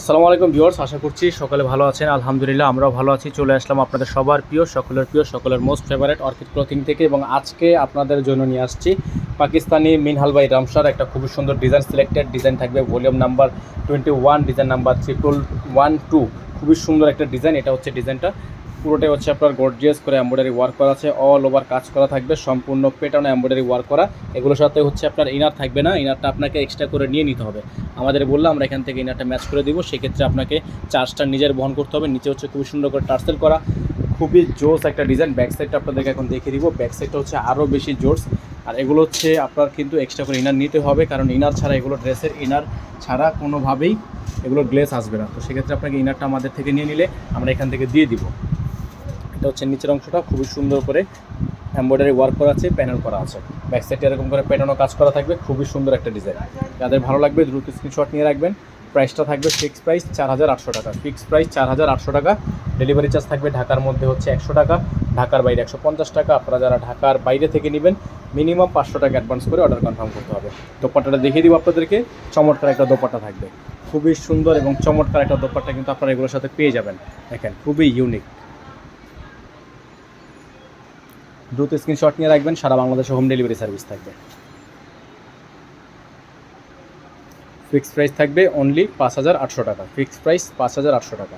আসসালামু আলাইকুম ভিউয়ার্স, আশা করছি সকলে ভালো আছেন। আলহামদুলিল্লাহ আমরাও ভালো আছি। চলে আসলাম আপনাদের সবার প্রিয়, সকলের মোস্ট ফেভারিট অর্কিড ক্লথিং থেকে, এবং আজকে আপনাদের জন্য নিয়ে আসছি পাকিস্তানি মিনহাল বাই রামসার একটা খুবই সুন্দর ডিজাইন। সিলেক্টেড ডিজাইন থাকবে, ভলিউম নাম্বার 21, ডিজাইন নাম্বার 1112। খুবই সুন্দর একটা ডিজাইন। এটা হচ্ছে ডিজাইনটা পুরোটাই হচ্ছে আপনার গর্জিয়াস করে এমব্রয়ডারি ওয়ার্ক করা আছে, অল ওভার কাজ করা থাকবে, সম্পূর্ণ পেটানো এমব্রয়ডারি ওয়ার্ক করা। এগুলোর সাথে হচ্ছে আপনার ইনার থাকবে না, ইনারটা আপনাকে এক্সট্রা করে নিয়ে নিতে হবে। আমাদের বললাম আমরা এখান থেকে ইনারটা ম্যাচ করে দিব, সেক্ষেত্রে আপনাকে চার্জটা নিজের বহন করতে হবে। নিচে হচ্ছে খুবই সুন্দর করে টার্সেল করা, খুবই জোস একটা ডিজাইন। ব্যাক সাইডটা আপনাদেরকে এখন দেখিয়ে দিব। ব্যাক সাইডটা হচ্ছে আরও বেশি জোস। আর এগুলো হচ্ছে আপনার কিন্তু এক্সট্রা করে ইনার নিতে হবে, কারণ ইনার ছাড়া এগুলো ড্রেসের ইনার ছাড়া কোনোভাবেই এগুলো গ্লেস আসবে না। তো সেক্ষেত্রে আপনাকে ইনারটা আমাদের থেকে নিয়ে নিলে আমরা এখান থেকে দিয়ে দিব। এটা হচ্ছে নিচের অংশটা খুবই সুন্দর করে এমব্রয়ডারি ওয়ার্ক করা আছে, প্যানেল করা আছে। ব্যাক সাইডে এরকম করে প্যাটার্নও কাজ করা থাকবে, খুবই সুন্দর একটা ডিজাইন। যাদের ভালো লাগবে দ্রুত স্ক্রিনশট নিয়ে রাখবেন। প্রাইসটা থাকবে ফিক্স প্রাইস 4800 টাকা। ফিক্স প্রাইস 4800 টাকা। ডেলিভারি চার্জ থাকবে ঢাকার মধ্যে হচ্ছে 100 টাকা, ঢাকার বাইরে 150 টাকা। আপনারা যারা ঢাকার বাইরে থেকে নেবেন মিনিমাম 500 টাকা অ্যাডভান্স করে অর্ডার কনফার্ম করতে হবে। দোপাট্টাটা দেখিয়ে দিব আপনাদেরকে। চমৎকার একটা দোপাট্টা থাকবে, খুবই সুন্দর এবং চমৎকার একটা দোপাট্টা কিন্তু আপনারা এগুলোর সাথে পেয়ে যাবেন। দেখেন খুবই ইউনিক। দ্রুত স্ক্রিনশট নিয়ে রাখবেন, সারা বাংলাদেশে হোম ডেলিভারি সার্ভিস থাকবে। ফিক্সড প্রাইস থাকবে অনলি 5800 টাকা। ফিক্সড প্রাইস 5800 টাকা।